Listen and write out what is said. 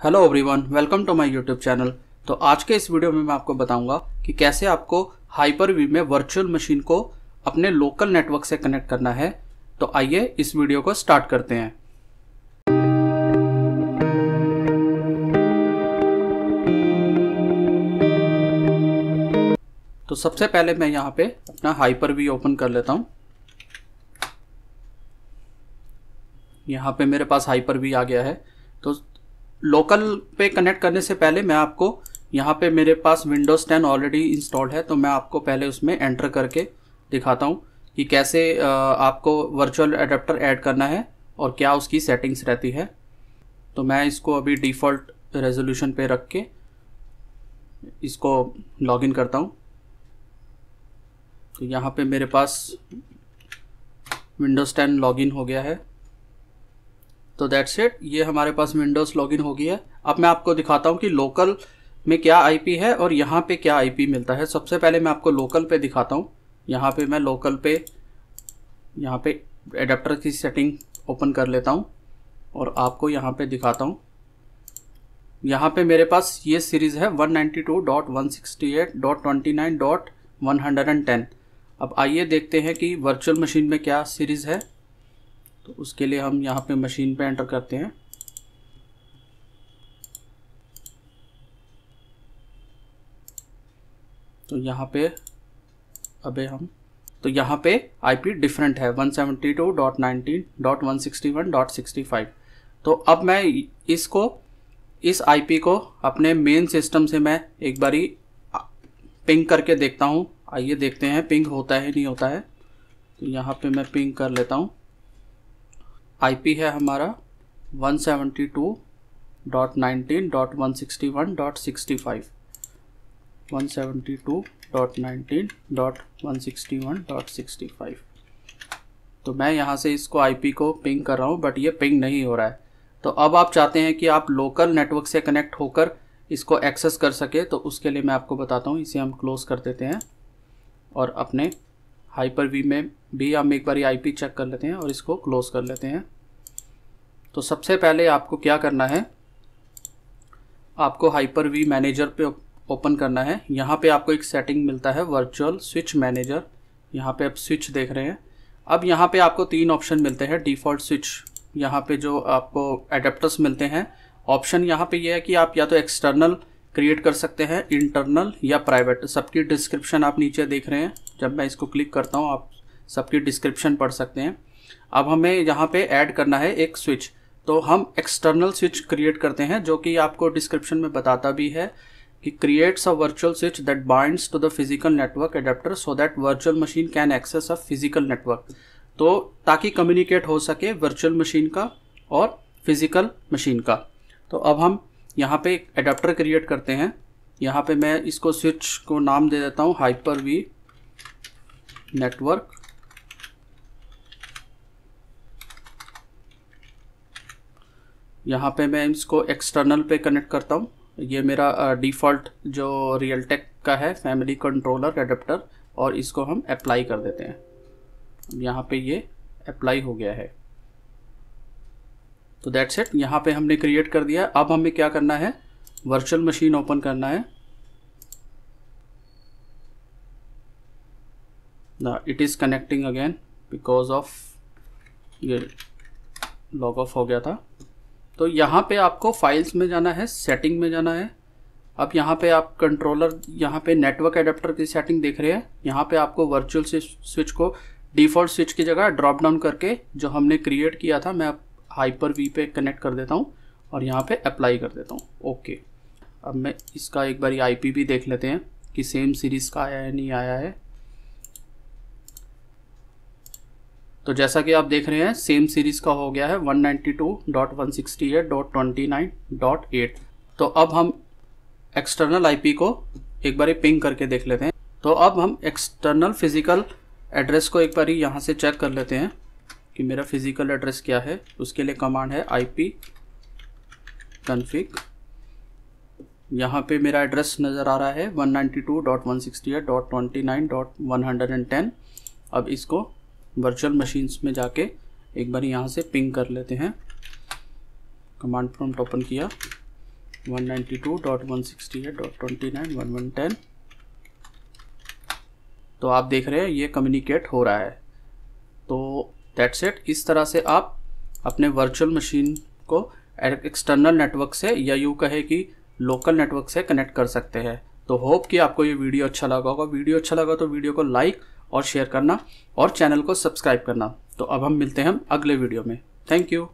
Hello everyone, welcome to my YouTube channel. तो आज के इस वीडियो में मैं आपको बताऊंगा कि कैसे आपको हाइपर-वी में वर्चुअल मशीन को अपने लोकल नेटवर्क से कनेक्ट करना है। तो आइए इस वीडियो को स्टार्ट करते हैं। तो सबसे पहले मैं यहाँ पे अपना हाइपर-वी ओपन कर लेता हूँ। यहाँ पे मेरे पास हाइपर-वी आ गया है। तो लोकल पे कनेक्ट करने से पहले मैं आपको यहाँ पे मेरे पास विंडोज़ 10 ऑलरेडी इंस्टॉल्ड है, तो मैं आपको पहले उसमें एंटर करके दिखाता हूँ कि कैसे आपको वर्चुअल एडेप्टर ऐड करना है और क्या उसकी सेटिंग्स रहती है। तो मैं इसको अभी डिफ़ॉल्ट रेजोल्यूशन पे रख के इसको लॉगिन करता हूँ। तो यहाँ पे मेरे पास विंडोज़ 10 लॉगिन हो गया है। तो दैट्स इट, ये हमारे पास विंडोज़ लॉगिन हो गया है। अब मैं आपको दिखाता हूँ कि लोकल में क्या आईपी है और यहाँ पे क्या आईपी मिलता है। सबसे पहले मैं आपको लोकल पे दिखाता हूँ। यहाँ पे मैं लोकल पे यहाँ पे एडेप्टर की सेटिंग ओपन कर लेता हूँ और आपको यहाँ पे दिखाता हूँ। यहाँ पे मेरे पास ये सीरीज़ है 192.168.29.110। अब आइए देखते हैं कि वर्चुअल मशीन में क्या सीरीज़ है। तो उसके लिए हम यहाँ पे मशीन पे एंटर करते हैं। तो यहाँ पे तो यहाँ पे आईपी डिफरेंट है 172.19.161.65। तो अब मैं इस आईपी को अपने मेन सिस्टम से मैं एक बारी पिंग करके देखता हूँ। आइए देखते हैं पिंग होता है नहीं होता है। तो यहाँ पे मैं पिंग कर लेता हूँ। आईपी है हमारा 172.19.161.65 172.19.161.65। तो मैं यहाँ से इसको आईपी को पिंग कर रहा हूँ, बट ये पिंग नहीं हो रहा है। तो अब आप चाहते हैं कि आप लोकल नेटवर्क से कनेक्ट होकर इसको एक्सेस कर सके, तो उसके लिए मैं आपको बताता हूँ। इसे हम क्लोज़ कर देते हैं और अपने हाइपर-वी में भी हम एक बार आईपी चेक कर लेते हैं और इसको क्लोज़ कर लेते हैं। तो सबसे पहले आपको क्या करना है, आपको हाइपर-वी मैनेजर पे ओपन करना है। यहाँ पे आपको एक सेटिंग मिलता है वर्चुअल स्विच मैनेजर। यहाँ पे आप स्विच देख रहे हैं। अब यहाँ पे आपको 3 ऑप्शन मिलते हैं डिफ़ॉल्ट स्विच। यहाँ पे जो आपको एडेप्टर्स मिलते हैं, ऑप्शन यहाँ पे ये है कि आप या तो एक्सटर्नल क्रिएट कर सकते हैं, इंटरनल या प्राइवेट। सबकी डिस्क्रिप्शन आप नीचे देख रहे हैं। जब मैं इसको क्लिक करता हूँ आप सबकी डिस्क्रिप्शन पढ़ सकते हैं। अब हमें यहाँ पे ऐड करना है एक स्विच। तो हम एक्सटर्नल स्विच क्रिएट करते हैं, जो कि आपको डिस्क्रिप्शन में बताता भी है कि creates a virtual switch that binds to the physical network adapter so that virtual machine can access a physical network. तो ताकि कम्युनिकेट हो सके वर्चुअल मशीन का और फिजिकल मशीन का। तो अब हम यहाँ पे एक एडेप्टर क्रिएट करते हैं। यहाँ पे मैं इसको स्विच को नाम दे देता हूँ हाइपर-वी नेटवर्क। यहाँ पे मैं इसको एक्सटर्नल पे कनेक्ट करता हूँ। ये मेरा डिफ़ॉल्ट जो रियलटेक का है फैमिली कंट्रोलर एडेप्टर, और इसको हम अप्लाई कर देते हैं। यहाँ पे ये अप्लाई हो गया है। तो दैट्स इट, यहाँ पे हमने क्रिएट कर दिया। अब हमें क्या करना है, वर्चुअल मशीन ओपन करना है। It is connecting again because of ये लॉग ऑफ हो गया था। तो यहाँ पे आपको फाइल्स में जाना है, सेटिंग में जाना है। अब यहाँ पे आप कंट्रोलर, यहाँ पे नेटवर्क एडेप्टर की सेटिंग देख रहे हैं। यहाँ पे आपको वर्चुअल स्विच को डिफ़ॉल्ट स्विच की जगह ड्रॉप डाउन करके जो हमने क्रिएट किया था, मैं अब हाइपर-वी पे कनेक्ट कर देता हूँ और यहाँ पे अप्लाई कर देता हूँ। ओके, अब मैं इसका एक बार आईपी भी देख लेते हैं कि सेम सीरीज़ का आया है नहीं आया है। तो जैसा कि आप देख रहे हैं सेम सीरीज़ का हो गया है 192.168.29.8। तो अब हम एक्सटर्नल आईपी को एक बार पिंग करके देख लेते हैं। तो अब हम एक्सटर्नल फिजिकल एड्रेस को एक बार यहाँ से चेक कर लेते हैं कि मेरा फिजिकल एड्रेस क्या है। उसके लिए कमांड है IP config। यहाँ पे मेरा एड्रेस नज़र आ रहा है 192.168.29.110। अब इसको वर्चुअल मशीन्स में जाके एक बार यहाँ से पिंग कर लेते हैं। कमांड प्रॉम्प्ट ओपन किया 192.168.29.1110। तो आप देख रहे हैं ये कम्युनिकेट हो रहा है। तो दैट्स इट। इस तरह से आप अपने वर्चुअल मशीन को एक्सटर्नल नेटवर्क से या यूँ कहे कि लोकल नेटवर्क से कनेक्ट कर सकते हैं। तो होप कि आपको ये वीडियो अच्छा लगा होगा। वीडियो अच्छा लगा तो वीडियो को लाइक और शेयर करना और चैनल को सब्सक्राइब करना। तो अब हम मिलते हैं अगले वीडियो में। Thank you.